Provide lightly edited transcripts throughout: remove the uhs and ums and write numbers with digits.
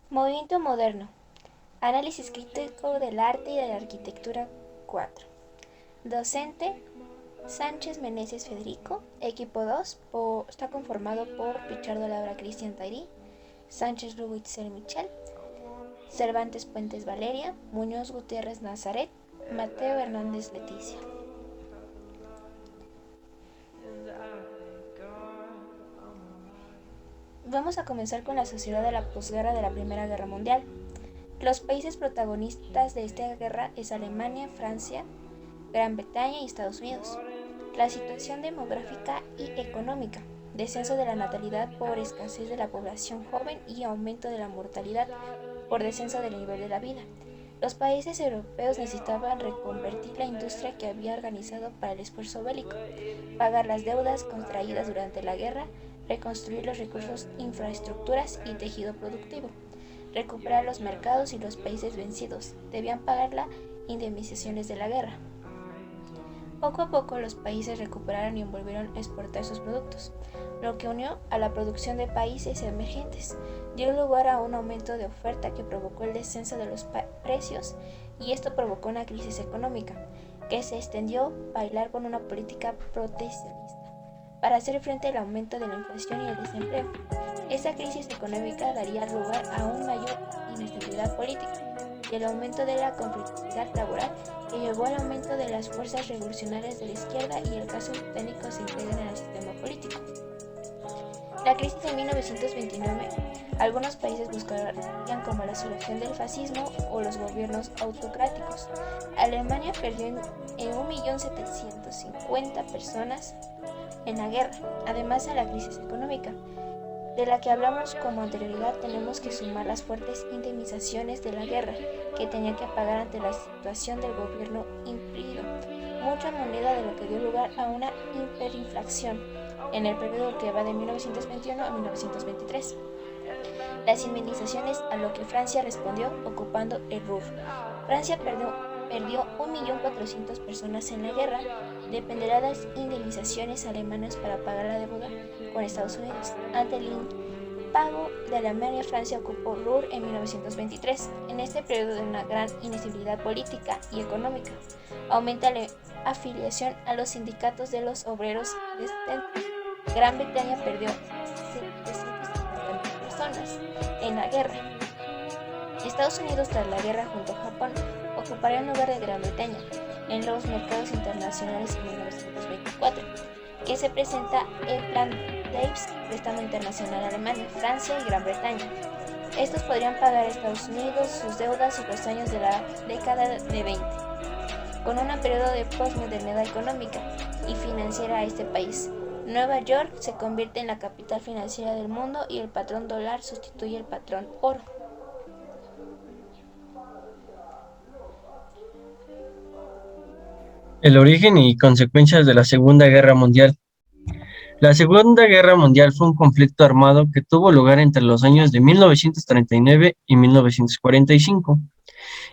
Movimiento moderno. Análisis crítico del arte y de la arquitectura 4. Docente Sánchez Meneses Federico. Equipo 2 está conformado por Pichardo Labra Cristian Tairí, Sánchez Rubitzer Michel, Cervantes Puentes Valeria, Muñoz Gutiérrez Nazaret, Mateo Hernández Leticia. Vamos a comenzar con la sociedad de la posguerra de la Primera Guerra Mundial. Los países protagonistas de esta guerra es Alemania, Francia, Gran Bretaña y Estados Unidos. La situación demográfica y económica. Descenso de la natalidad por escasez de la población joven y aumento de la mortalidad por descenso del nivel de la vida. Los países europeos necesitaban reconvertir la industria que había organizado para el esfuerzo bélico, pagar las deudas contraídas durante la guerra, reconstruir los recursos, infraestructuras y tejido productivo, recuperar los mercados y los países vencidos debían pagar las indemnizaciones de la guerra. Poco a poco los países recuperaron y volvieron a exportar sus productos, lo que unió a la producción de países emergentes, dio lugar a un aumento de oferta que provocó el descenso de los precios y esto provocó una crisis económica, que se extendió a bailar con una política proteccionista para hacer frente al aumento de la inflación y el desempleo. Esta crisis económica daría lugar a una mayor inestabilidad política y el aumento de la conflictividad laboral que llevó al aumento de las fuerzas revolucionarias de la izquierda y el caso británico se integran en el sistema político. La crisis de 1929, algunos países buscarían como la solución del fascismo o los gobiernos autocráticos. Alemania perdió en 1.750.000 personas en la guerra, además de la crisis económica, de la que hablamos como anterioridad. Tenemos que sumar las fuertes indemnizaciones de la guerra que tenía que pagar ante la situación del gobierno imprimido, mucha moneda, de lo que dio lugar a una hiperinflación en el periodo que va de 1921 a 1923. Las indemnizaciones a lo que Francia respondió ocupando el Ruhr. Francia perdió 1.400.000 personas en la guerra, dependerá de las indemnizaciones alemanas para pagar la deuda con Estados Unidos. Ante el impago de Alemania, Francia ocupó Ruhr en 1923. En este periodo de una gran inestabilidad política y económica, aumenta la afiliación a los sindicatos de los obreros resistentes. Gran Bretaña perdió 750.000 personas en la guerra. Estados Unidos, tras la guerra junto a Japón, ocuparía el lugar de Gran Bretaña en los mercados internacionales en 1924, que se presenta el Plan Davis, préstamo internacional a Alemania, Francia y Gran Bretaña. Estos podrían pagar a Estados Unidos sus deudas y los años de la década de 20, con un periodo de posmodernidad económica y financiera a este país. Nueva York se convierte en la capital financiera del mundo y el patrón dólar sustituye al patrón oro. El origen y consecuencias de la Segunda Guerra Mundial. La Segunda Guerra Mundial fue un conflicto armado que tuvo lugar entre los años de 1939 y 1945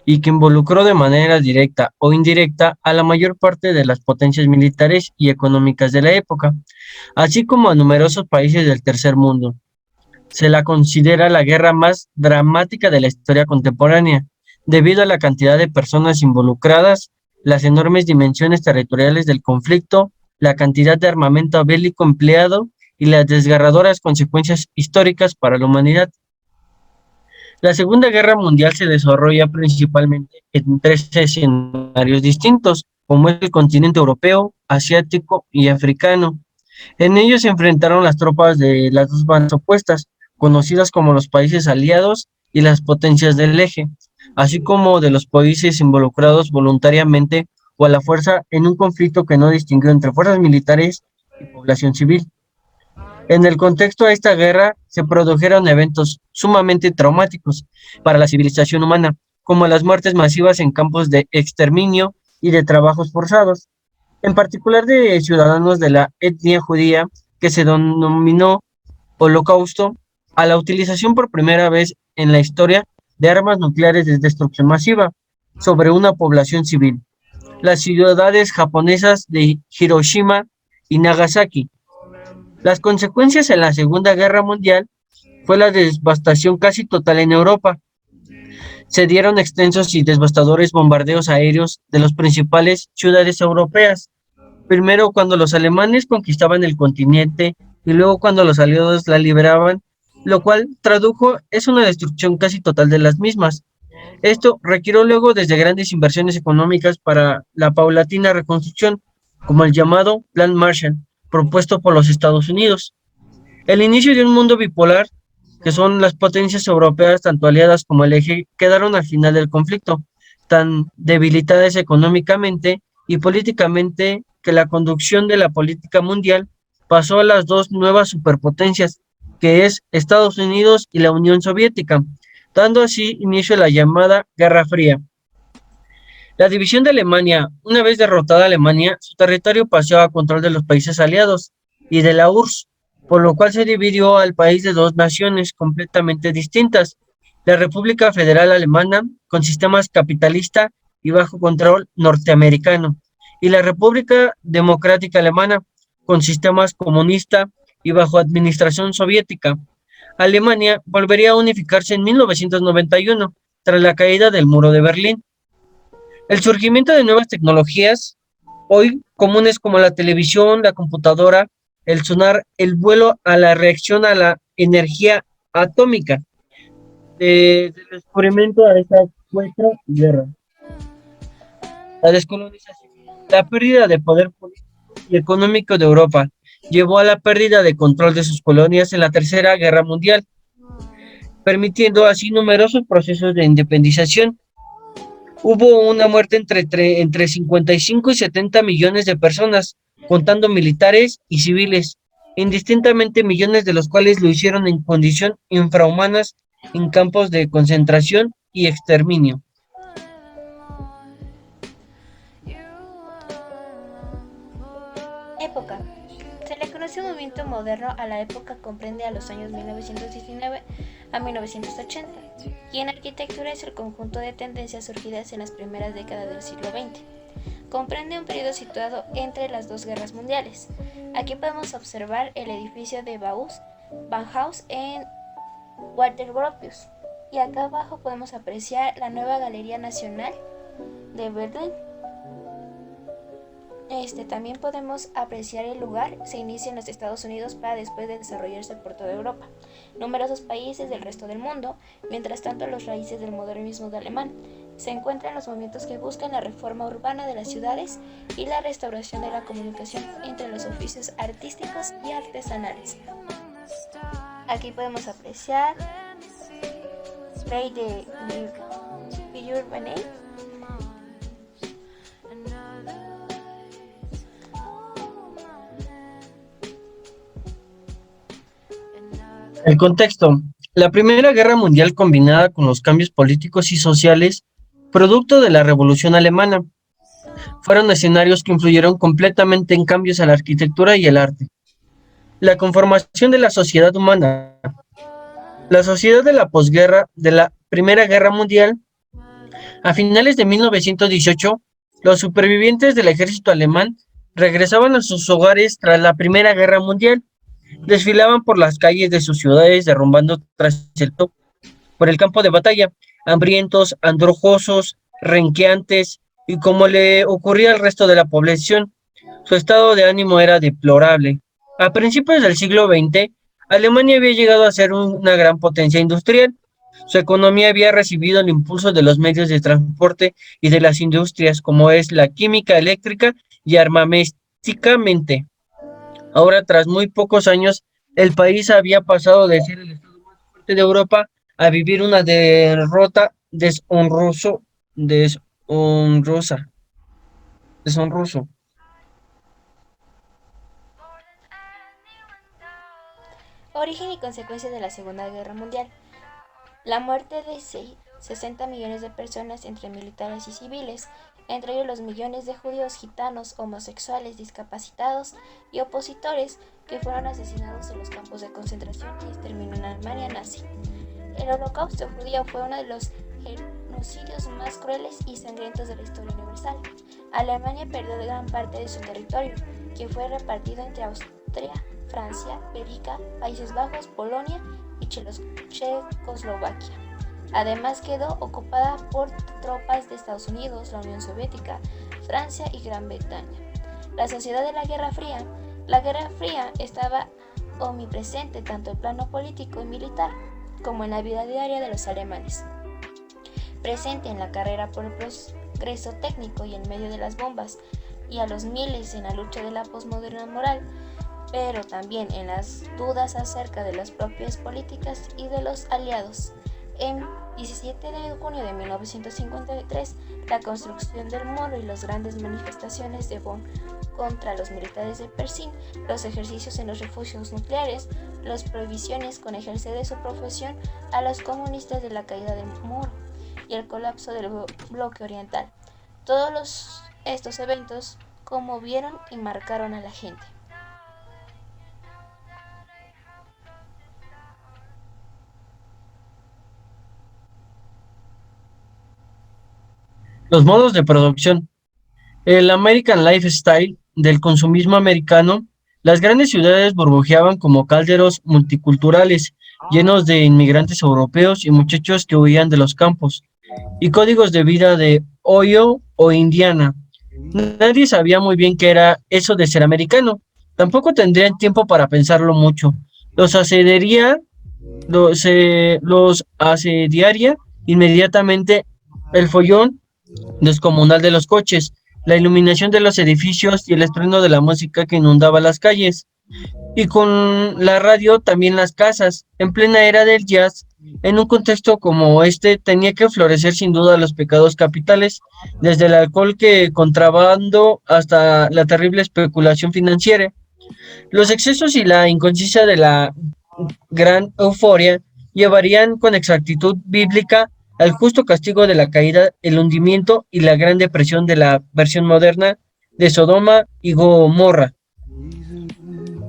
y que involucró de manera directa o indirecta a la mayor parte de las potencias militares y económicas de la época, así como a numerosos países del tercer mundo. Se la considera la guerra más dramática de la historia contemporánea, debido a la cantidad de personas involucradas, las enormes dimensiones territoriales del conflicto, la cantidad de armamento bélico empleado y las desgarradoras consecuencias históricas para la humanidad. La Segunda Guerra Mundial se desarrolla principalmente en tres escenarios distintos, como es el continente europeo, asiático y africano. En ellos se enfrentaron las tropas de las dos bandas opuestas, conocidas como los países aliados y las potencias del eje, así como de los países involucrados voluntariamente o a la fuerza en un conflicto que no distinguió entre fuerzas militares y población civil. En el contexto de esta guerra se produjeron eventos sumamente traumáticos para la civilización humana, como las muertes masivas en campos de exterminio y de trabajos forzados, en particular de ciudadanos de la etnia judía, que se denominó Holocausto, a la utilización por primera vez en la historia de armas nucleares de destrucción masiva sobre una población civil, las ciudades japonesas de Hiroshima y Nagasaki. Las consecuencias en la Segunda Guerra Mundial fue la devastación casi total en Europa. Se dieron extensos y devastadores bombardeos aéreos de las principales ciudades europeas, primero cuando los alemanes conquistaban el continente y luego cuando los aliados la liberaban, lo cual tradujo es una destrucción casi total de las mismas. Esto requirió luego desde grandes inversiones económicas para la paulatina reconstrucción, como el llamado Plan Marshall, propuesto por los Estados Unidos. El inicio de un mundo bipolar, que son las potencias europeas, tanto aliadas como el eje, quedaron al final del conflicto, tan debilitadas económicamente y políticamente que la conducción de la política mundial pasó a las dos nuevas superpotencias, que es Estados Unidos y la Unión Soviética, dando así inicio a la llamada Guerra Fría. La división de Alemania, una vez derrotada Alemania, su territorio pasó a control de los países aliados y de la URSS, por lo cual se dividió al país de dos naciones completamente distintas: la República Federal Alemana, con sistemas capitalista y bajo control norteamericano, y la República Democrática Alemana, con sistemas comunista y bajo administración soviética. Alemania volvería a unificarse en 1991, tras la caída del muro de Berlín. El surgimiento de nuevas tecnologías, hoy comunes como la televisión, la computadora, el sonar, el vuelo a la reacción a la energía atómica, desde el descubrimiento a esta cuatro guerra, la descolonización, la pérdida de poder político y económico de Europa, llevó a la pérdida de control de sus colonias en la Tercera Guerra Mundial, permitiendo así numerosos procesos de independización. Hubo una muerte entre 55 y 70 millones de personas, contando militares y civiles, indistintamente millones de los cuales lo hicieron en condiciones infrahumanas en campos de concentración y exterminio. Época. Se le conoce movimiento moderno a la época comprende a los años 1919 a 1980 y en arquitectura es el conjunto de tendencias surgidas en las primeras décadas del siglo XX. Comprende un periodo situado entre las dos guerras mundiales. Aquí podemos observar el edificio de Bauhaus en Walter Gropius y acá abajo podemos apreciar la nueva Galería Nacional de Berlín. También podemos apreciar el lugar, se inicia en los Estados Unidos para después de desarrollarse por toda Europa, numerosos países del resto del mundo. Mientras tanto, los raíces del modernismo de alemán se encuentran los movimientos que buscan la reforma urbana de las ciudades y la restauración de la comunicación entre los oficios artísticos y artesanales. Aquí podemos apreciar Rey de Viljoen. El contexto. La Primera Guerra Mundial combinada con los cambios políticos y sociales, producto de la Revolución Alemana, fueron escenarios que influyeron completamente en cambios a la arquitectura y el arte. La conformación de la sociedad humana. La sociedad de la posguerra de la Primera Guerra Mundial. A finales de 1918, los supervivientes del ejército alemán regresaban a sus hogares tras la Primera Guerra Mundial. Desfilaban por las calles de sus ciudades derrumbando por el campo de batalla, hambrientos, andrajosos, renqueantes, y como le ocurría al resto de la población, su estado de ánimo era deplorable. A principios del siglo XX, Alemania había llegado a ser una gran potencia industrial. Su economía había recibido el impulso de los medios de transporte y de las industrias, como es la química eléctrica y armamentísticamente. Ahora, tras muy pocos años, el país había pasado de ser el estado más fuerte de Europa a vivir una derrota deshonrosa, deshonroso. Origen y consecuencias de la Segunda Guerra Mundial. La muerte de 60 millones de personas entre militares y civiles, entre ellos los millones de judíos, gitanos, homosexuales, discapacitados y opositores que fueron asesinados en los campos de concentración y exterminio en Alemania nazi. El Holocausto judío fue uno de los genocidios más crueles y sangrientos de la historia universal. Alemania perdió gran parte de su territorio, que fue repartido entre Austria, Francia, Bélgica, Países Bajos, Polonia y Checoslovaquia. Además quedó ocupada por tropas de Estados Unidos, la Unión Soviética, Francia y Gran Bretaña. La sociedad de la Guerra Fría. La Guerra Fría estaba omnipresente tanto en el plano político y militar como en la vida diaria de los alemanes. Presente en la carrera por el progreso técnico y en medio de las bombas y a los miles en la lucha de la posmoderna moral, pero también en las dudas acerca de las propias políticas y de los aliados. En 17 de junio de 1953, la construcción del muro y las grandes manifestaciones de Bonn contra los militares de Pershing, los ejercicios en los refugios nucleares, las prohibiciones con ejercer de su profesión a los comunistas de la caída del muro y el colapso del bloque oriental. Todos estos eventos conmovieron y marcaron a la gente. Los modos de producción. El American Lifestyle del consumismo americano. Las grandes ciudades burbujeaban como calderos multiculturales, llenos de inmigrantes europeos y muchachos que huían de los campos, y códigos de vida de Ohio o Indiana. Nadie sabía muy bien qué era eso de ser americano. Tampoco tendrían tiempo para pensarlo mucho. Los asediaría, los asediaría inmediatamente el follón descomunal de los coches, la iluminación de los edificios y el estruendo de la música que inundaba las calles. Y con la radio también las casas. En plena era del jazz, en un contexto como este, tenía que florecer sin duda los pecados capitales, desde el alcohol que contrabando hasta la terrible especulación financiera. Los excesos y la inconsciencia de la gran euforia llevarían con exactitud bíblica al justo castigo de la caída, el hundimiento y la gran depresión de la versión moderna de Sodoma y Gomorra.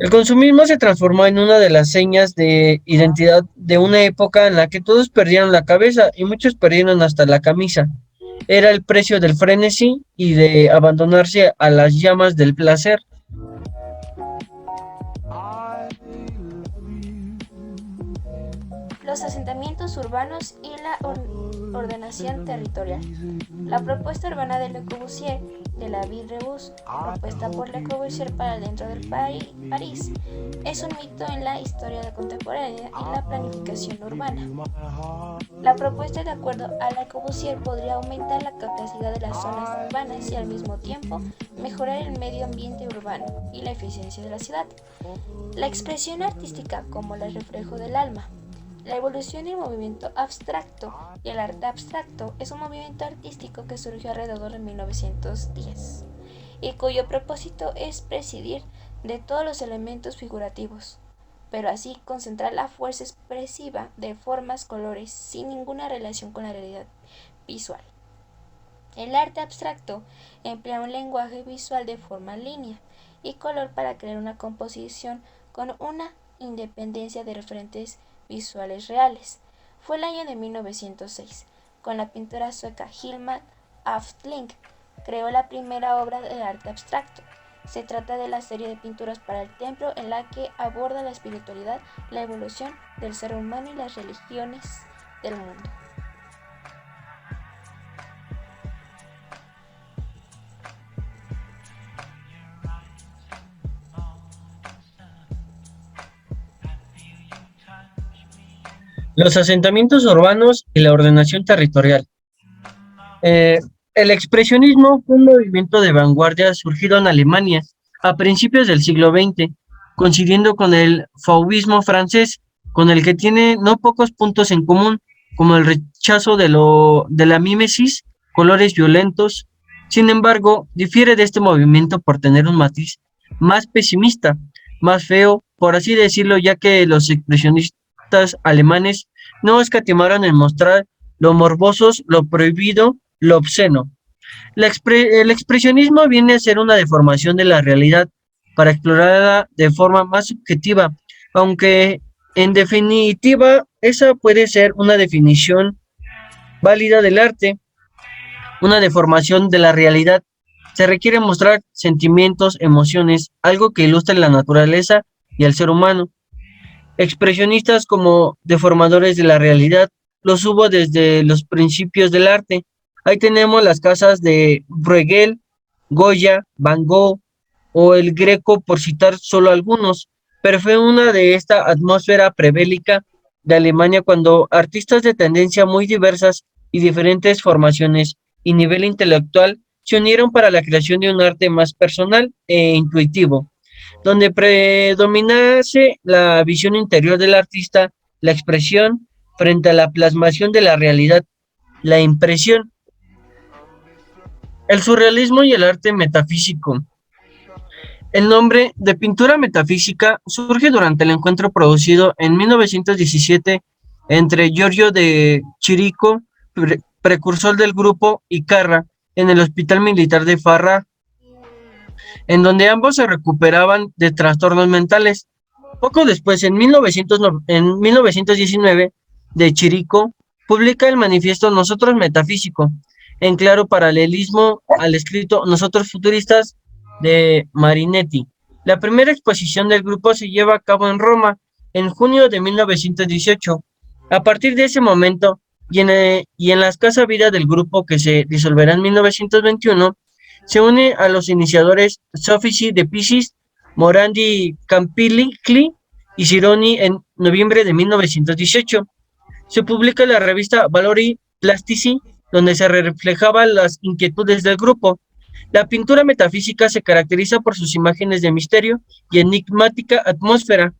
El consumismo se transformó en una de las señas de identidad de una época en la que todos perdieron la cabeza y muchos perdieron hasta la camisa. Era el precio del frenesí y de abandonarse a las llamas del placer. Los asentamientos urbanos y la ordenación territorial. La propuesta urbana de Le Corbusier, de la Ville Rebus, propuesta por Le Corbusier para dentro del París, es un mito en la historia contemporánea y la planificación urbana. La propuesta, de acuerdo a Le Corbusier, podría aumentar la capacidad de las zonas urbanas y al mismo tiempo mejorar el medio ambiente urbano y la eficiencia de la ciudad. La expresión artística como el reflejo del alma. La evolución del movimiento abstracto y el arte abstracto es un movimiento artístico que surgió alrededor de 1910 y cuyo propósito es prescindir de todos los elementos figurativos, pero así concentrar la fuerza expresiva de formas, colores, sin ninguna relación con la realidad visual. El arte abstracto emplea un lenguaje visual de forma, línea y color para crear una composición con una independencia de referentes visuales reales. Fue el año de 1906, con la pintora sueca Hilma af Klint, creó la primera obra de arte abstracto. Se trata de la serie de pinturas para el templo en la que aborda la espiritualidad, la evolución del ser humano y las religiones del mundo. Los asentamientos urbanos y la ordenación territorial. El expresionismo fue un movimiento de vanguardia surgido en Alemania a principios del siglo XX, coincidiendo con el fauvismo francés, con el que tiene no pocos puntos en común, como el rechazo de la mímesis, colores violentos. Sin embargo, difiere de este movimiento por tener un matiz más pesimista, más feo, por así decirlo, ya que los expresionistas alemanes no escatimaron en mostrar lo morbosos, lo prohibido, lo obsceno. El expresionismo viene a ser una deformación de la realidad para explorarla de forma más subjetiva, aunque en definitiva esa puede ser una definición válida del arte, una deformación de la realidad. Se requiere mostrar sentimientos, emociones, algo que ilustre la naturaleza y al ser humano. Expresionistas como deformadores de la realidad, los hubo desde los principios del arte. Ahí tenemos las casas de Bruegel, Goya, Van Gogh o el Greco, por citar solo algunos, pero fue una de esta atmósfera prebélica de Alemania cuando artistas de tendencia muy diversas y diferentes formaciones y nivel intelectual se unieron para la creación de un arte más personal e intuitivo donde predominase la visión interior del artista, la expresión frente a la plasmación de la realidad, la impresión. El surrealismo y el arte metafísico. El nombre de pintura metafísica surge durante el encuentro producido en 1917 entre Giorgio de Chirico, precursor del grupo, y Carrà, en el Hospital Militar de Farra, en donde ambos se recuperaban de trastornos mentales. Poco después, en 1919, de Chirico, publica el manifiesto Nosotros Metafísico, en claro paralelismo al escrito Nosotros Futuristas de Marinetti. La primera exposición del grupo se lleva a cabo en Roma en junio de 1918. A partir de ese momento, y en la escasa vida del grupo que se disolverá en 1921, se une a los iniciadores Soffici de Pisis, Morandi Campigli y Cironi en noviembre de 1918. Se publica la revista Valori Plastici, donde se reflejaban las inquietudes del grupo. La pintura metafísica se caracteriza por sus imágenes de misterio y enigmática atmósfera,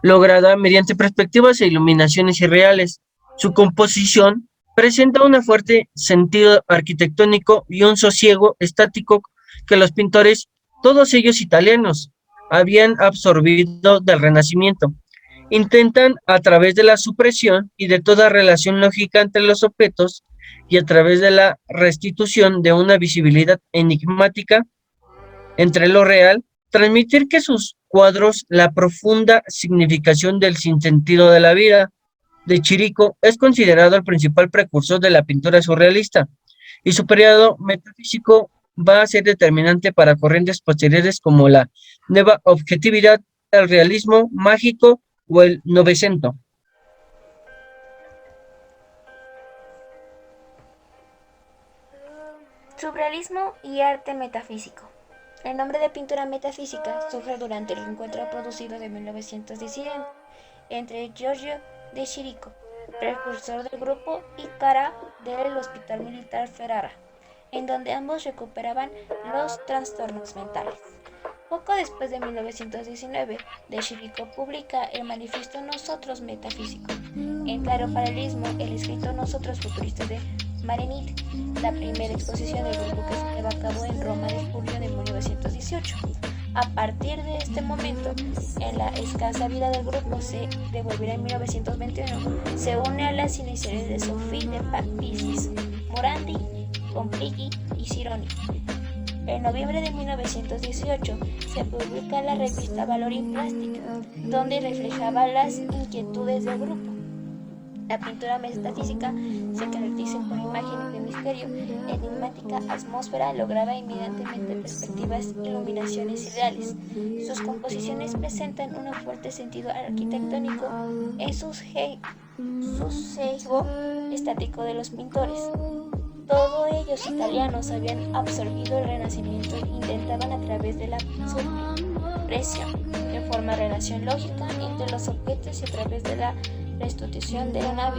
lograda mediante perspectivas e iluminaciones irreales. Su composición presenta un fuerte sentido arquitectónico y un sosiego estático que los pintores, todos ellos italianos, habían absorbido del Renacimiento. Intentan, a través de la supresión y de toda relación lógica entre los objetos y a través de la restitución de una visibilidad enigmática entre lo real, transmitir que sus cuadros la profunda significación del sinsentido de la vida. De Chirico es considerado el principal precursor de la pintura surrealista y su periodo metafísico va a ser determinante para corrientes posteriores como la nueva objetividad, el realismo mágico o el Novecento. Surrealismo y arte metafísico. El nombre de pintura metafísica surge durante el encuentro producido de 1917 entre Giorgio de Chirico, precursor del grupo, y Carrà del Hospital Militar Ferrara, en donde ambos recuperaban los trastornos mentales. Poco después de 1919, De Chirico publica el manifiesto Nosotros Metafísico, en claro paralelismo el escrito Nosotros Futuristas de Marinetti, la primera exposición del grupo que se lleva a cabo en Roma de julio de 1918. A partir de este momento, en la escasa vida del grupo se devolverá en 1921, se une a las iniciales de Soffici de Pisis, Morandi, Campigli y Cironi. En noviembre de 1918 se publica la revista Valori Plastic, donde reflejaba las inquietudes del grupo. La pintura metafísica se caracteriza por imágenes de misterio, enigmática atmósfera lograda mediante perspectivas, iluminaciones irreales. Sus composiciones presentan un fuerte sentido arquitectónico en su sesgo estático de los pintores. Todos ellos italianos habían absorbido el Renacimiento e intentaban a través de la supresión de forma relación lógica entre los objetos y a través de la restitución de una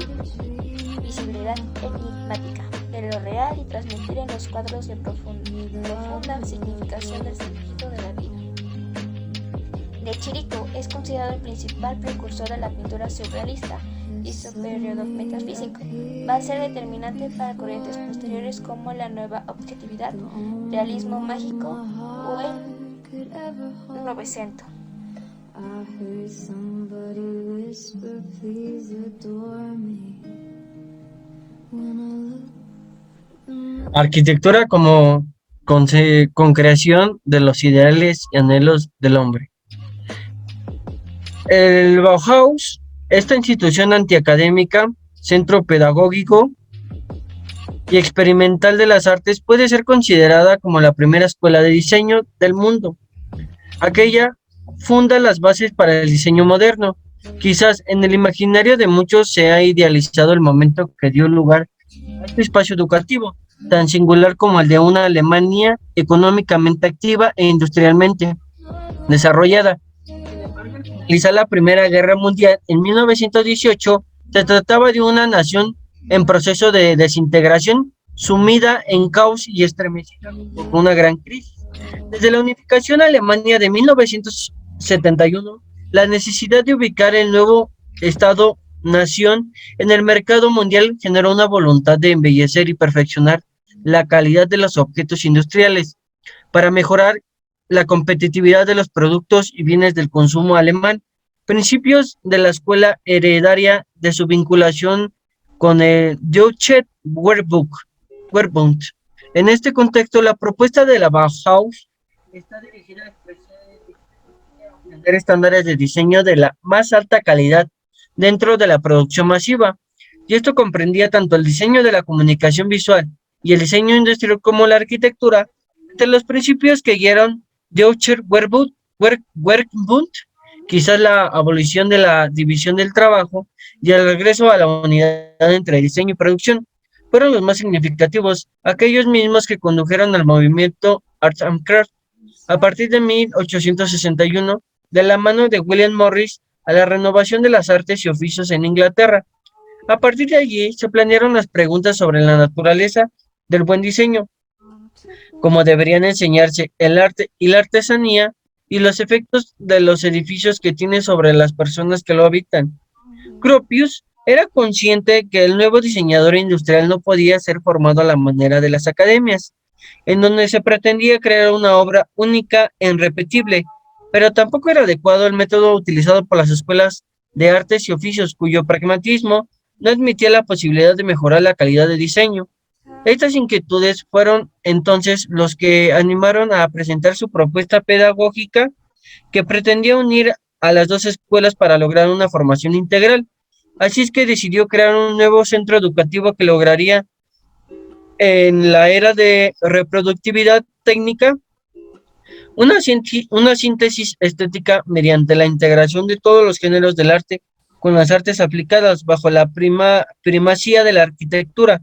visibilidad enigmática de lo real y transmitir en los cuadros de profunda significación del sentido de la vida. De Chirico es considerado el principal precursor de la pintura surrealista y su periodo metafísico va a ser determinante para corrientes posteriores como la nueva objetividad, realismo mágico o el Novecento. Arquitectura como concreación de los ideales y anhelos del hombre. El Bauhaus, esta institución antiacadémica, centro pedagógico y experimental de las artes, puede ser considerada como la primera escuela de diseño del mundo. Aquella funda las bases para el diseño moderno. Quizás en el imaginario de muchos se ha idealizado el momento que dio lugar a este espacio educativo, tan singular como el de una Alemania económicamente activa e industrialmente desarrollada. Finalizar la Primera Guerra Mundial en 1918, se trataba de una nación en proceso de desintegración, sumida en caos y estremecida por una gran crisis. Desde la unificación Alemania de 1971, la necesidad de ubicar el nuevo Estado-nación en el mercado mundial generó una voluntad de embellecer y perfeccionar la calidad de los objetos industriales para mejorar la competitividad de los productos y bienes del consumo alemán. Principios de la escuela heredaria de su vinculación con el Deutsche Wehrbuch. En este contexto, la propuesta de la Bauhaus está dirigida a ofrecer estándares de diseño de la más alta calidad dentro de la producción masiva, y esto comprendía tanto el diseño de la comunicación visual y el diseño industrial como la arquitectura. Entre los principios que guiaron Deutscher Werkbund, quizás la abolición de la división del trabajo y el regreso a la unidad entre diseño y producción, fueron los más significativos, aquellos mismos que condujeron al movimiento Arts and Crafts a partir de 1861, de la mano de William Morris, a la renovación de las artes y oficios en Inglaterra. A partir de allí se planearon las preguntas sobre la naturaleza del buen diseño, cómo deberían enseñarse el arte y la artesanía, y los efectos de los edificios que tiene sobre las personas que lo habitan. Gropius era consciente que el nuevo diseñador industrial no podía ser formado a la manera de las academias, en donde se pretendía crear una obra única e irrepetible, pero tampoco era adecuado el método utilizado por las escuelas de artes y oficios, cuyo pragmatismo no admitía la posibilidad de mejorar la calidad de diseño. Estas inquietudes fueron entonces los que animaron a presentar su propuesta pedagógica, que pretendía unir a las dos escuelas para lograr una formación integral. Así es que decidió crear un nuevo centro educativo que lograría, en la era de reproductividad técnica, una síntesis estética mediante la integración de todos los géneros del arte con las artes aplicadas bajo la primacía de la arquitectura.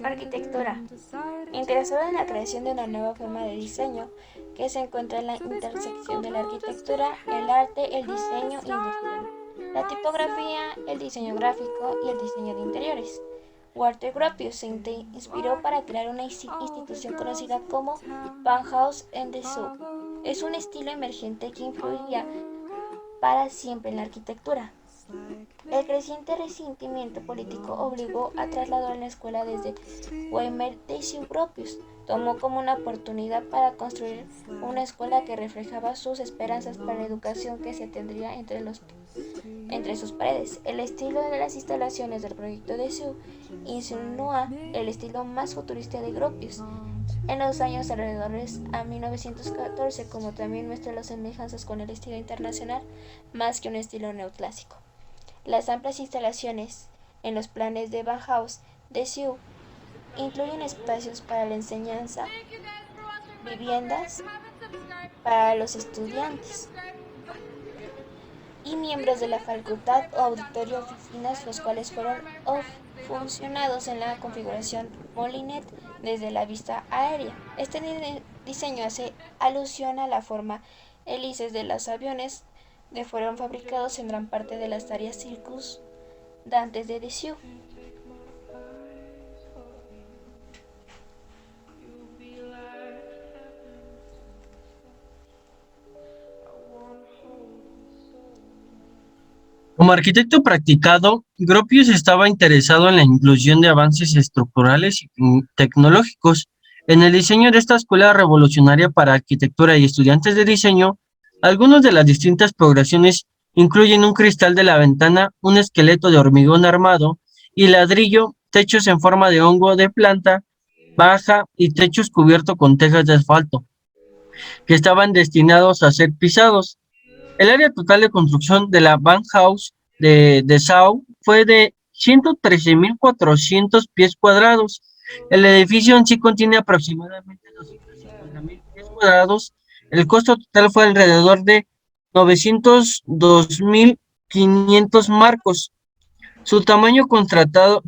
Arquitectura. Interesado en la creación de una nueva forma de diseño que se encuentra en la intersección de la arquitectura, el arte, el diseño industrial, la tipografía, el diseño gráfico y el diseño de interiores. Walter Gropius se inspiró para crear una institución conocida como Bauhaus en Dessau. Es un estilo emergente que influiría para siempre en la arquitectura. El creciente resentimiento político obligó a trasladar la escuela desde Weimar. Dessau. Gropius tomó como una oportunidad para construir una escuela que reflejaba sus esperanzas para la educación que se tendría entre sus paredes. El estilo de las instalaciones del proyecto Dessau insinúa el estilo más futurista de Gropius en los años alrededores a 1914, como también muestra las semejanzas con el estilo internacional más que un estilo neoclásico. Las amplias instalaciones en los planes de Bauhaus Dessau incluyen espacios para la enseñanza, viviendas para los estudiantes y miembros de la facultad o auditorio oficinas, los cuales fueron funcionados en la configuración Molinet desde la vista aérea. Este diseño hace alusión a la forma hélices de los aviones que fueron fabricados en gran parte de las áreas circundantes de Dessau. Como arquitecto practicado, Gropius estaba interesado en la inclusión de avances estructurales y tecnológicos. En el diseño de esta escuela revolucionaria para arquitectura y estudiantes de diseño, algunas de las distintas progresiones incluyen un cristal de la ventana, un esqueleto de hormigón armado y ladrillo, techos en forma de hongo de planta baja y techos cubiertos con tejas de asfalto, que estaban destinados a ser pisados. El área total de construcción de la Bauhaus de Dessau fue de 113.400 pies cuadrados. El edificio en sí contiene aproximadamente 250.000 pies cuadrados. El costo total fue alrededor de 902.500 marcos. Su tamaño contratado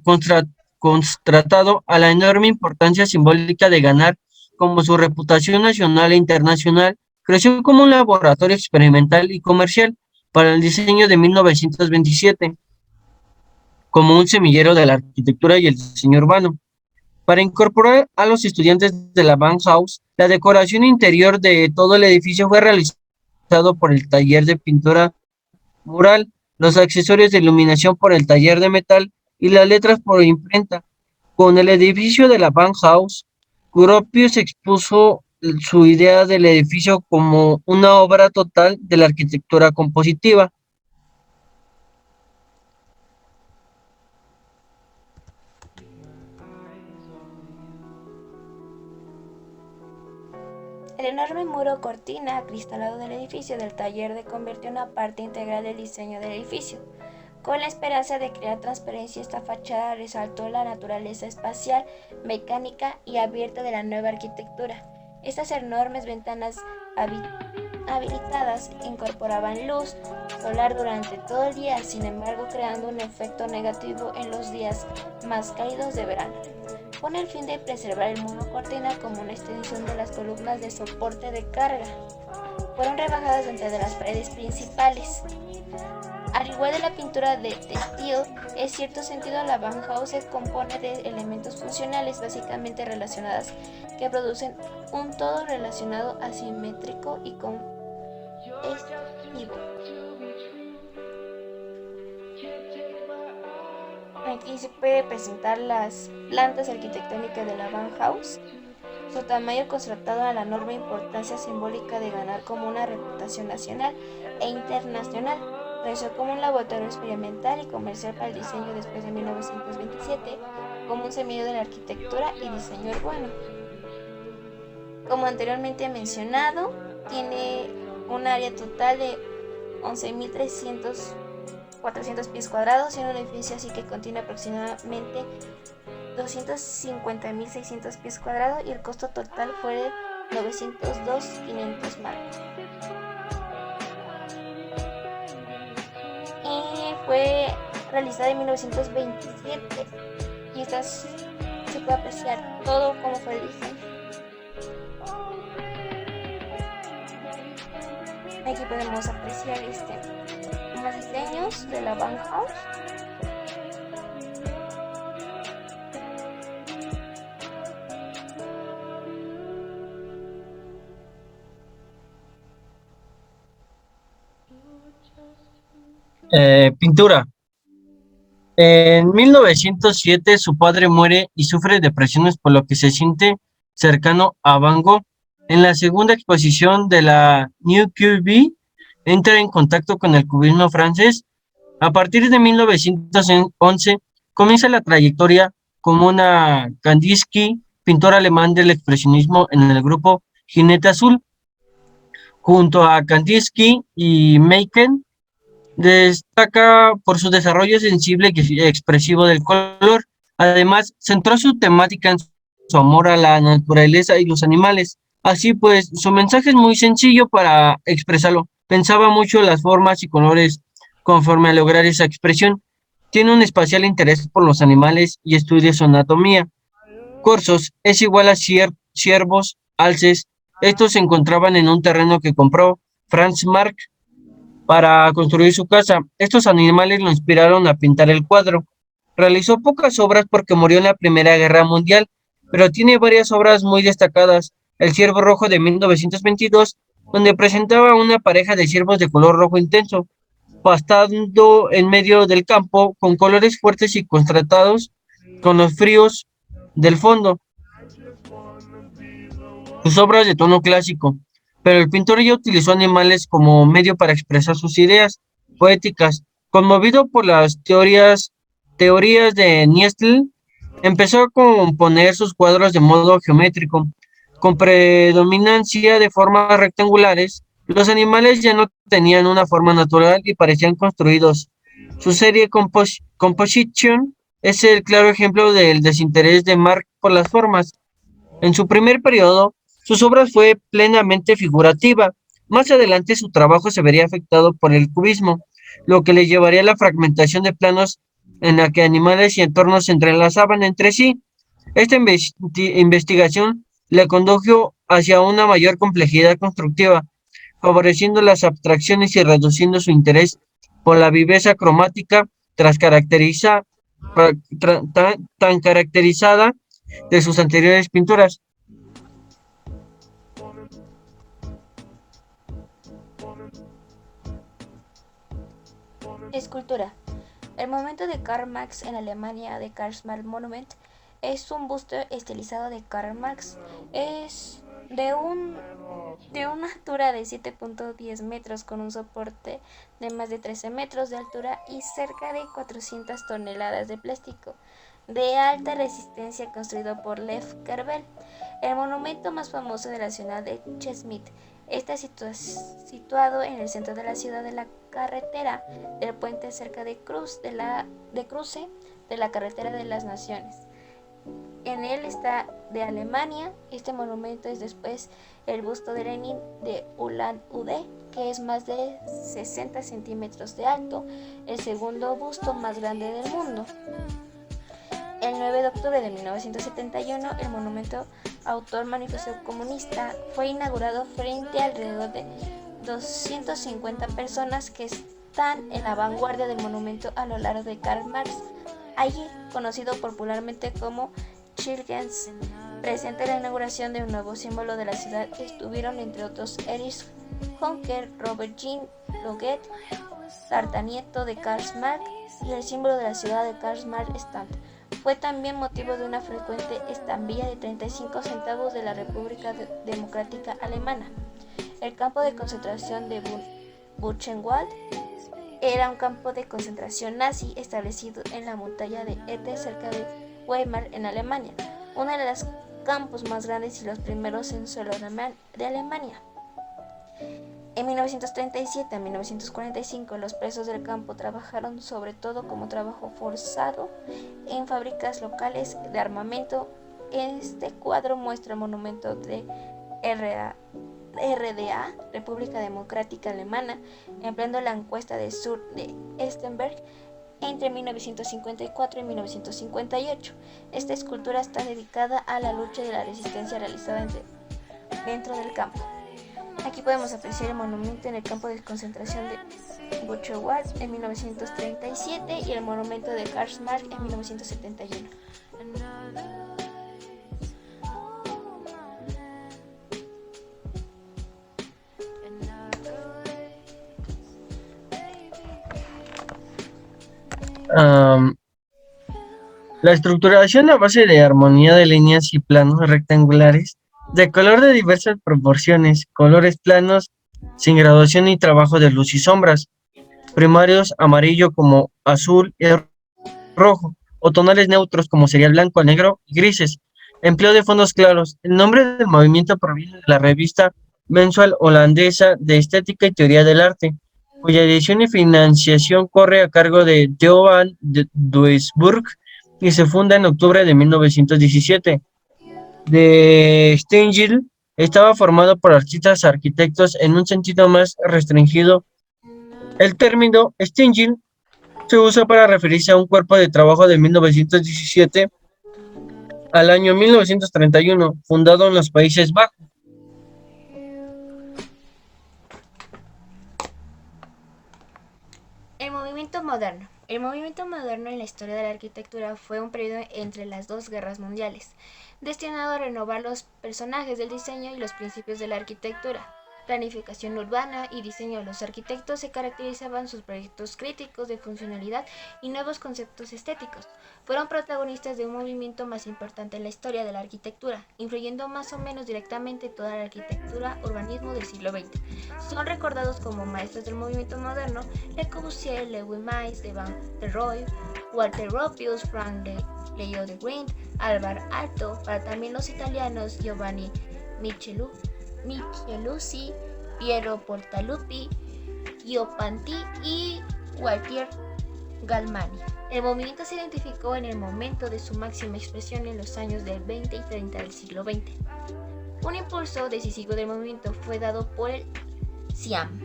a la enorme importancia simbólica de ganar como su reputación nacional e internacional, creció como un laboratorio experimental y comercial para el diseño de 1927, como un semillero de la arquitectura y el diseño urbano. Para incorporar a los estudiantes de la Bauhaus, la decoración interior de todo el edificio fue realizado por el taller de pintura mural, los accesorios de iluminación por el taller de metal y las letras por imprenta. Con el edificio de la Bauhaus, Gropius expuso su idea del edificio como una obra total de la arquitectura compositiva. El enorme muro cortina acristalado del edificio del taller de convirtió en una parte integral del diseño del edificio. Con la esperanza de crear transparencia, esta fachada resaltó la naturaleza espacial, mecánica y abierta de la nueva arquitectura. Estas enormes ventanas habilitadas incorporaban luz solar durante todo el día, sin embargo creando un efecto negativo en los días más cálidos de verano, con el fin de preservar el muro cortina como una extensión de las columnas de soporte de carga. Fueron rebajadas entre de las paredes principales. Al igual de la pintura de Steele, en cierto sentido la Bauhaus se compone de elementos funcionales básicamente relacionados que producen un todo relacionado asimétrico y cohesivo. Aquí se puede presentar las plantas arquitectónicas de la Bauhaus, su tamaño constatado a la enorme importancia simbólica de ganar como una reputación nacional e internacional. Creció como un laboratorio experimental y comercial para el diseño después de 1927, como un semillero de la arquitectura y diseño urbano. Como anteriormente mencionado, tiene un área total de 11.400 pies cuadrados y un edificio así que contiene aproximadamente 250.600 pies cuadrados y el costo total fue de 902.500 marcos. Y fue realizada en 1927 y se puede apreciar todo cómo fue el diseño. Aquí podemos apreciar los diseños de la Bauhaus. Pintura. En 1907 su padre muere y sufre depresiones por lo que se siente cercano a Van Gogh. En la segunda exposición de la New QB entra en contacto con el cubismo francés. A partir de 1911 comienza la trayectoria como una Kandinsky, pintor alemán del expresionismo en el grupo Jinete Azul. Junto a Kandinsky y Meiken, destaca por su desarrollo sensible y expresivo del color. Además, centró su temática en su amor a la naturaleza y los animales. Así pues, su mensaje es muy sencillo para expresarlo. Pensaba mucho en las formas y colores conforme a lograr esa expresión. Tiene un especial interés por los animales y estudia su anatomía. Corzos es igual a ciervos, alces. Estos se encontraban en un terreno que compró Franz Marc para construir su casa. Estos animales lo inspiraron a pintar el cuadro. Realizó pocas obras porque murió en la Primera Guerra Mundial, pero tiene varias obras muy destacadas. El Ciervo Rojo de 1922, donde presentaba una pareja de ciervos de color rojo intenso, pastando en medio del campo con colores fuertes y contrastados con los fríos del fondo. Sus obras de tono clásico, pero el pintor ya utilizó animales como medio para expresar sus ideas poéticas. Conmovido por las teorías de Niestle, empezó a componer sus cuadros de modo geométrico, con predominancia de formas rectangulares. Los animales ya no tenían una forma natural y parecían construidos Su serie Composition es el claro ejemplo del desinterés de Marc por las formas. En su primer periodo, sus obras fue plenamente figurativa. Más adelante su trabajo se vería afectado por el cubismo, lo que le llevaría a la fragmentación de planos en la que animales y entornos se entrelazaban entre sí. Esta investigación le condujo hacia una mayor complejidad constructiva, favoreciendo las abstracciones y reduciendo su interés por la viveza cromática tras tan caracterizada de sus anteriores pinturas. Escultura. El monumento de Karl Marx en Alemania de Karl Marx Monument es un busto estilizado de Karl Marx. Es de una altura de 7.10 metros con un soporte de más de 13 metros de altura y cerca de 400 toneladas de plástico de alta resistencia construido por Lev Kerbel, el monumento más famoso de la ciudad de Chemnitz. Está situado en el centro de la ciudad de la carretera del puente cerca de cruce de la carretera de las Naciones. En él está de Alemania. Este monumento es después el busto de Lenin de Ulan-Ude, que es más de 60 centímetros de alto, el segundo busto más grande del mundo. El 9 de octubre de 1971, el monumento Autor Manifiesto Comunista fue inaugurado frente a alrededor de 250 personas que están en la vanguardia del monumento a lo largo de Karl Marx. Allí, conocido popularmente como Children's, presente la inauguración de un nuevo símbolo de la ciudad, estuvieron entre otros Erich Honecker, Robert Jean Loget, tartanieto de Karl Marx, y el símbolo de la ciudad de Karl Marx Stand. Fue también motivo de una frecuente estampilla de 35 centavos de la República Democrática Alemana. El campo de concentración de Buchenwald era un campo de concentración nazi establecido en la montaña de Ete cerca de Weimar en Alemania, uno de los campos más grandes y los primeros en suelo de Alemania. En 1937 a 1945 los presos del campo trabajaron sobre todo como trabajo forzado en fábricas locales de armamento. Este cuadro muestra el monumento de RDA, República Democrática Alemana, empleando la encuesta de Sur de Estenberg entre 1954 y 1958. Esta escultura está dedicada a la lucha de la resistencia realizada dentro del campo. Aquí podemos apreciar el monumento en el campo de concentración de Buchenwald en 1937 y el monumento de Karl Marx en 1971. La estructuración a base de armonía de líneas y planos rectangulares de color de diversas proporciones, colores planos, sin graduación y trabajo de luz y sombras, primarios amarillo como azul y rojo, o tonales neutros como sería el blanco, el negro y grises. Empleo de fondos claros. El nombre del movimiento proviene de la revista mensual holandesa de Estética y Teoría del Arte, cuya edición y financiación corre a cargo de Johan Duisburg y se funda en octubre de 1917. De Stengel estaba formado por artistas-arquitectos en un sentido más restringido. El término Stengel se usa para referirse a un cuerpo de trabajo de 1917 al año 1931, fundado en los Países Bajos. El movimiento moderno. El movimiento moderno en la historia de la arquitectura fue un periodo entre las dos guerras mundiales, destinado a renovar los personajes del diseño y los principios de la arquitectura. Planificación urbana y diseño. Los arquitectos se caracterizaban sus proyectos críticos de funcionalidad y nuevos conceptos estéticos. Fueron protagonistas de un movimiento más importante en la historia de la arquitectura, influyendo más o menos directamente toda la arquitectura urbanismo del siglo XX. Son recordados como maestros del movimiento moderno Le Corbusier, Lewis Mies, de Van der Rohe, Walter Gropius, Frank Leo de Grind, Alvar Aalto, para también los italianos Giovanni Michelucci, Piero Portaluppi, Gio Panti y Gualtier Galmani. El movimiento se identificó en el momento de su máxima expresión en los años del 20 y 30 del siglo XX. Un impulso decisivo del movimiento fue dado por el CIAM,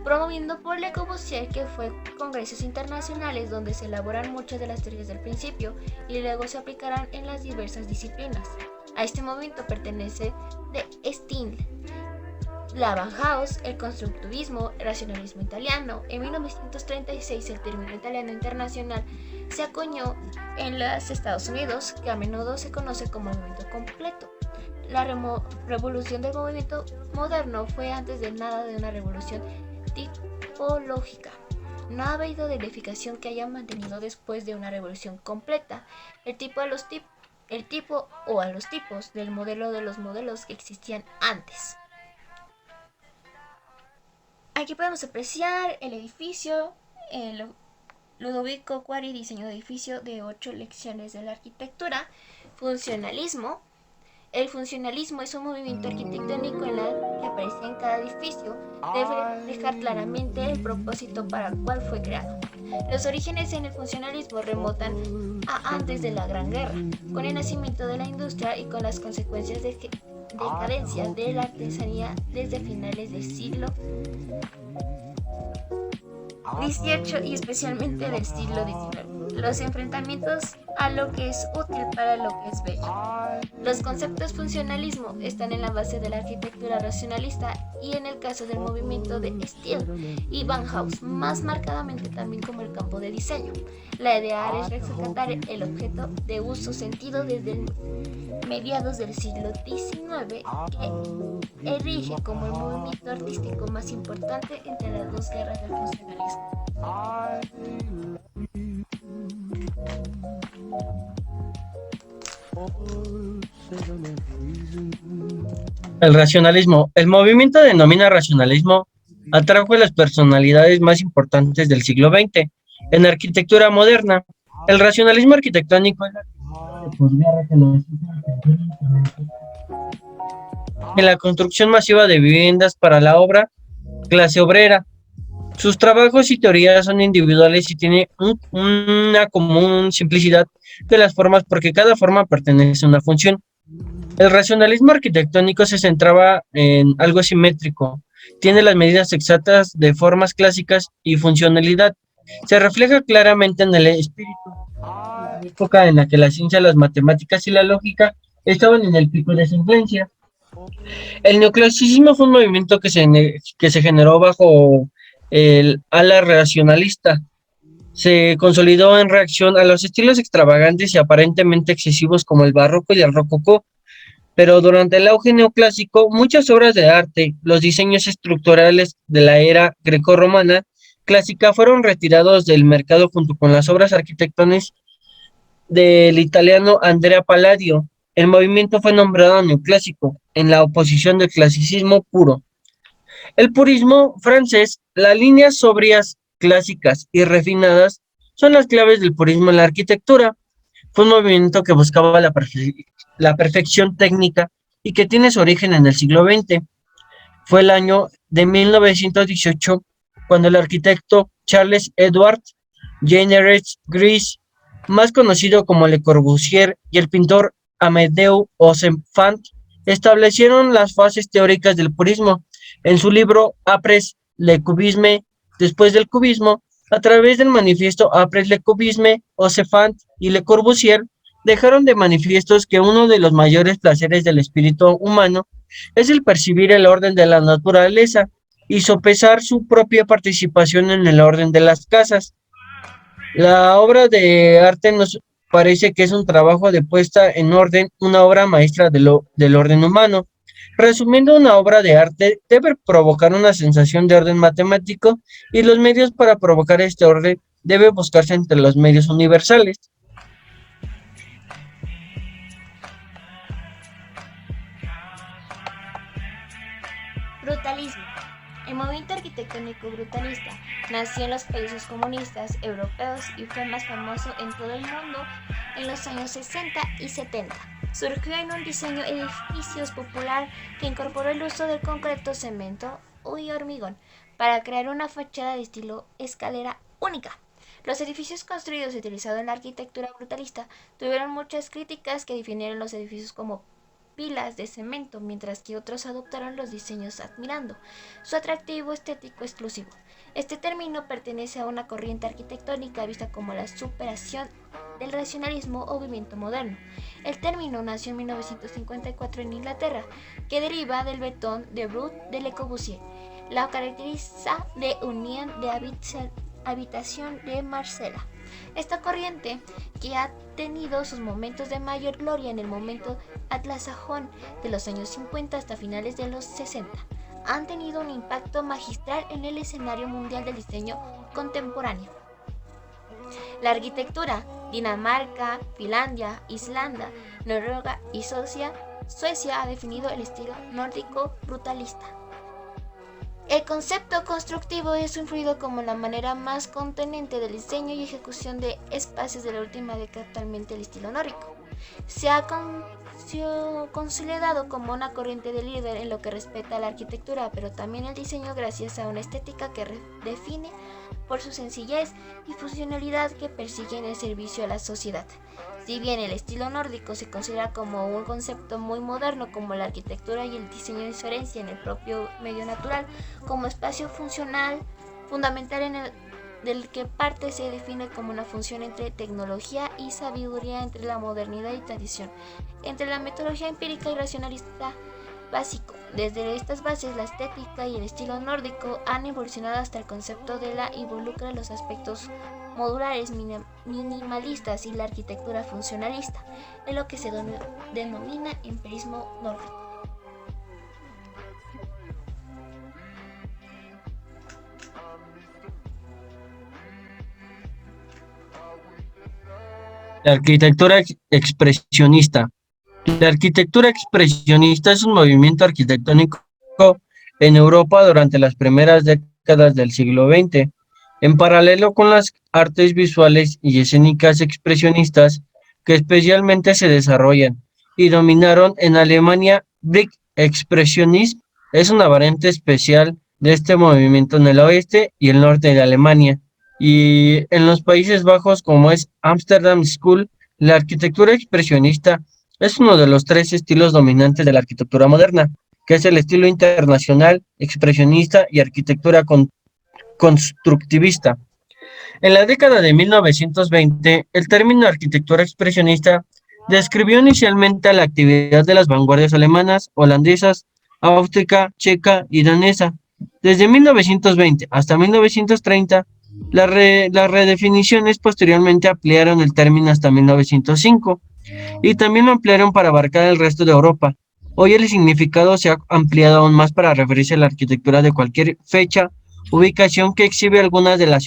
promoviendo por Le Corbusier, que fue congresos internacionales donde se elaboran muchas de las teorías del principio y luego se aplicarán en las diversas disciplinas. A este movimiento pertenece de Stein, la Bauhaus, el constructivismo, el racionalismo italiano. En 1936 el término italiano internacional se acuñó en los Estados Unidos, que a menudo se conoce como el movimiento completo. La revolución del movimiento moderno fue antes de nada de una revolución tipológica. No ha habido edificación que haya mantenido después de una revolución completa el tipo o a los tipos del modelo de los modelos que existían antes. Aquí podemos apreciar el edificio, Ludovico Quarri, diseño de edificio de 8 lecciones de la arquitectura. Funcionalismo. El funcionalismo es un movimiento arquitectónico en el que aparece en cada edificio. Debe dejar claramente el propósito para el cual fue creado. Los orígenes en el funcionalismo remontan a antes de la Gran Guerra, con el nacimiento de la industria y con las consecuencias de decadencia de la artesanía desde finales del siglo XVIII y especialmente del siglo XIX. Los enfrentamientos a lo que es útil para lo que es bello. Los conceptos funcionalismo están en la base de la arquitectura racionalista y en el caso del movimiento de Steele y Bauhaus, más marcadamente también como el campo de diseño. La idea es rescatar el objeto de uso sentido desde mediados del siglo XIX, que erige como el movimiento artístico más importante entre las dos guerras del funcionalismo. El racionalismo. El movimiento denomina racionalismo atrajo a las personalidades más importantes del siglo XX en la arquitectura moderna. El racionalismo arquitectónico es la arquitectura de posguerra que nos en la construcción masiva de viviendas para la clase obrera. Sus trabajos y teorías son individuales y tienen una común simplicidad de las formas porque cada forma pertenece a una función. El racionalismo arquitectónico se centraba en algo simétrico, tiene las medidas exactas de formas clásicas y funcionalidad. Se refleja claramente en el espíritu, la época en la que la ciencia, las matemáticas y la lógica estaban en el pico de su influencia. El neoclasicismo fue un movimiento que se generó bajo el ala racionalista. Se consolidó en reacción a los estilos extravagantes y aparentemente excesivos como el barroco y el rococó. Pero durante el auge neoclásico, muchas obras de arte, los diseños estructurales de la era grecorromana clásica fueron retirados del mercado junto con las obras arquitectónicas del italiano Andrea Palladio. El movimiento fue nombrado neoclásico, en la oposición del clasicismo puro. El purismo francés, las líneas sobrias, clásicas y refinadas son las claves del purismo en la arquitectura. Fue un movimiento que buscaba la perfección técnica y que tiene su origen en el siglo XX. Fue el año de 1918 cuando el arquitecto Charles Edward Jenner Gris, más conocido como Le Corbusier, y el pintor Amadeu Ozenfant establecieron las fases teóricas del purismo en su libro Après le Cubisme, después del cubismo. A través del manifiesto Après le Cubisme, Ozenfant y Le Corbusier dejaron de manifiestos que uno de los mayores placeres del espíritu humano es el percibir el orden de la naturaleza y sopesar su propia participación en el orden de las casas. La obra de arte nos parece que es un trabajo de puesta en orden, una obra maestra del orden humano. Resumiendo, una obra de arte debe provocar una sensación de orden matemático y los medios para provocar este orden deben buscarse entre los medios universales. Brutalismo. El movimiento arquitectónico brutalista nació en los países comunistas europeos y fue más famoso en todo el mundo en los años 60 y 70. Surgió en un diseño de edificios popular que incorporó el uso del concreto, cemento y hormigón para crear una fachada de estilo escalera única. Los edificios construidos y utilizados en la arquitectura brutalista tuvieron muchas críticas que definieron los edificios como pilas de cemento, mientras que otros adoptaron los diseños admirando su atractivo estético exclusivo. Este término pertenece a una corriente arquitectónica vista como la superación del racionalismo o movimiento moderno. El término nació en 1954 en Inglaterra, que deriva del betón de Brut de Le Corbusier. La caracteriza de unión de habitación de Marsella. Esta corriente, que ha tenido sus momentos de mayor gloria en el momento anglosajón de los años 50 hasta finales de los 60, han tenido un impacto magistral en el escenario mundial del diseño contemporáneo. La arquitectura, Dinamarca, Finlandia, Islanda, Noruega y Suecia ha definido el estilo nórdico brutalista. El concepto constructivo es influido como la manera más contenente del diseño y ejecución de espacios de la última década, actualmente el estilo nórdico. Se ha consolidado como una corriente de líder en lo que respecta a la arquitectura, pero también el diseño gracias a una estética que define por su sencillez y funcionalidad que persigue en el servicio a la sociedad. Si bien el estilo nórdico se considera como un concepto muy moderno, como la arquitectura y el diseño diferencia en el propio medio natural como espacio funcional fundamental del que parte se define como una función entre tecnología y sabiduría, entre la modernidad y tradición, entre la metodología empírica y racionalista básico. Desde estas bases, la estética y el estilo nórdico han evolucionado hasta el concepto de la involucra los aspectos modulares, minimalistas y la arquitectura funcionalista, en lo que se denomina empirismo nórdico. La arquitectura expresionista. La arquitectura expresionista es un movimiento arquitectónico en Europa durante las primeras décadas del siglo XX, en paralelo con las artes visuales y escénicas expresionistas que especialmente se desarrollan y dominaron en Alemania. Brick Expressionism es una variante especial de este movimiento en el oeste y el norte de Alemania, y en los Países Bajos, como es Amsterdam School. La arquitectura expresionista es uno de los tres estilos dominantes de la arquitectura moderna, que es el estilo internacional, expresionista y arquitectura constructivista. En la década de 1920, el término arquitectura expresionista describió inicialmente la actividad de las vanguardias alemanas, holandesas, austríaca, checa y danesa. Desde 1920 hasta 1930, las redefiniciones posteriormente ampliaron el término hasta 1905 y también lo ampliaron para abarcar el resto de Europa. Hoy el significado se ha ampliado aún más para referirse a la arquitectura de cualquier fecha, ubicación que exhibe algunas de las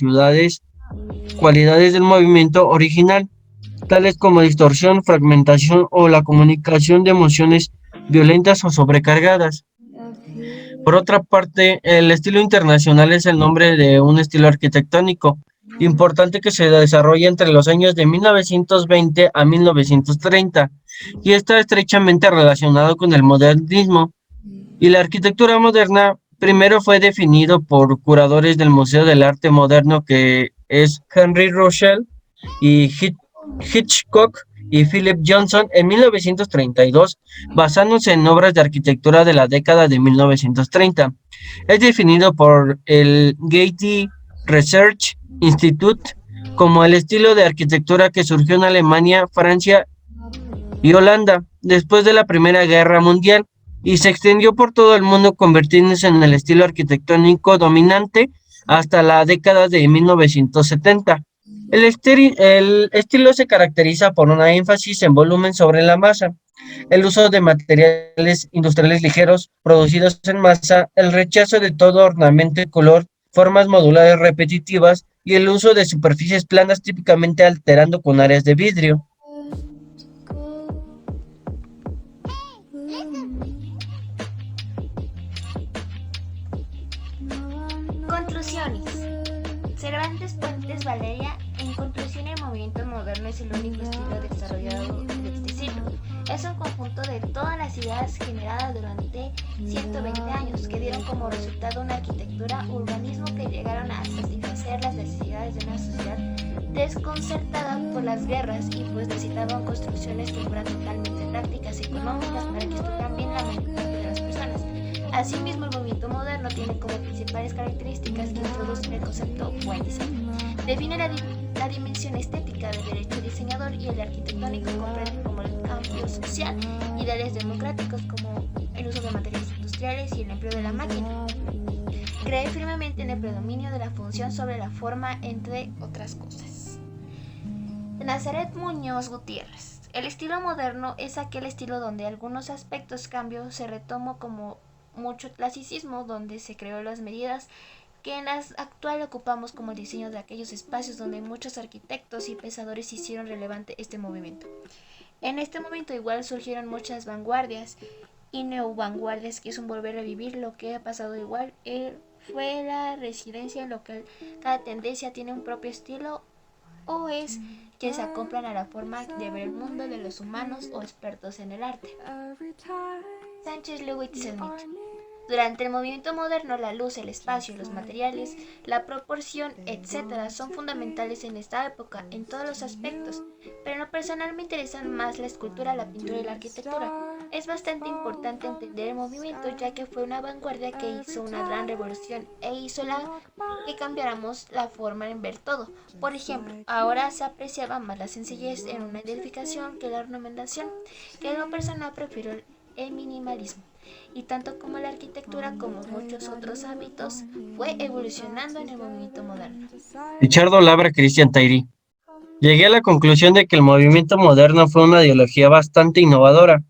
cualidades del movimiento original, tales como distorsión, fragmentación o la comunicación de emociones violentas o sobrecargadas. Por otra parte, el estilo internacional es el nombre de un estilo arquitectónico importante que se desarrolla entre los años de 1920 a 1930 y está estrechamente relacionado con el modernismo. Y la arquitectura moderna primero fue definido por curadores del Museo del Arte Moderno, que es Henry Rochelle y Hitchcock y Philip Johnson en 1932, basándose en obras de arquitectura de la década de 1930. Es definido por el Getty Research Institute como el estilo de arquitectura que surgió en Alemania, Francia y Holanda después de la Primera Guerra Mundial y se extendió por todo el mundo, convirtiéndose en el estilo arquitectónico dominante hasta la década de 1970. El estilo se caracteriza por una énfasis en volumen sobre la masa, el uso de materiales industriales ligeros producidos en masa, el rechazo de todo ornamento y color, formas modulares repetitivas y el uso de superficies planas, típicamente alterando con áreas de vidrio. Conclusiones. Cervantes Puentes Valeria. En conclusión, el movimiento moderno es el único estilo desarrollado de este siglo. Es un conjunto de todas las ideas generadas durante 120 años que dieron como resultado una arquitectura, urbanismo que llegaron a satisfacer las necesidades de una sociedad desconcertada por las guerras y pues necesitaban construcciones que fueran totalmente prácticas y económicas para que estuvieran bien la mayor parte de las personas. Asimismo, el movimiento moderno tiene como principales características que introducen el concepto buen diseño. Define la dimensión estética del derecho diseñador y el arquitectónico comprende como el cambio social, ideales democráticos como el uso de materiales industriales y el empleo de la máquina. Cree firmemente en el predominio de la función sobre la forma, entre otras cosas. Nazaret Muñoz Gutiérrez. El estilo moderno es aquel estilo donde algunos aspectos cambios se retomó como mucho clasicismo, donde se creó las medidas que en la actual ocupamos como el diseño de aquellos espacios donde muchos arquitectos y pensadores hicieron relevante este movimiento. En este momento igual surgieron muchas vanguardias y neovanguardias, que es un volver a vivir lo que ha pasado igual. Fue la residencia local. Cada tendencia tiene un propio estilo o es que se acoplan a la forma de ver el mundo de los humanos o expertos en el arte. Sánchez Lewis-Smith. Durante el movimiento moderno, la luz, el espacio, los materiales, la proporción, etc. son fundamentales en esta época, en todos los aspectos, pero en lo personal me interesan más la escultura, la pintura y la arquitectura. Es bastante importante entender el movimiento, ya que fue una vanguardia que hizo una gran revolución e hizo que cambiáramos la forma en ver todo. Por ejemplo, ahora se apreciaba más la sencillez en una edificación que la ornamentación, que en lo personal prefiero el minimalismo, y tanto como la arquitectura como muchos otros hábitos fue evolucionando en el movimiento moderno. Richardo Labra Cristian Tairí. Llegué a la conclusión de que el movimiento moderno fue una ideología bastante innovadora,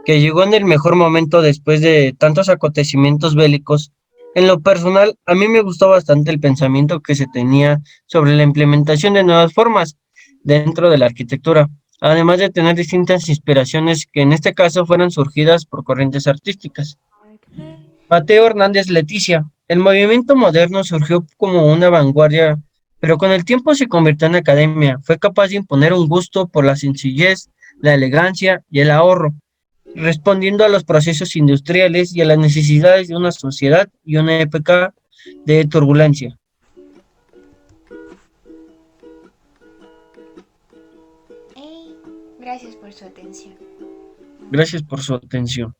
que llegó en el mejor momento después de tantos acontecimientos bélicos. En lo personal, a mí me gustó bastante el pensamiento que se tenía sobre la implementación de nuevas formas dentro de la arquitectura, además de tener distintas inspiraciones que en este caso fueron surgidas por corrientes artísticas. Mateo Hernández Leticia. El movimiento moderno surgió como una vanguardia, pero con el tiempo se convirtió en academia. Fue capaz de imponer un gusto por la sencillez, la elegancia y el ahorro, respondiendo a los procesos industriales y a las necesidades de una sociedad y una época de turbulencia. Gracias por su atención. Gracias por su atención.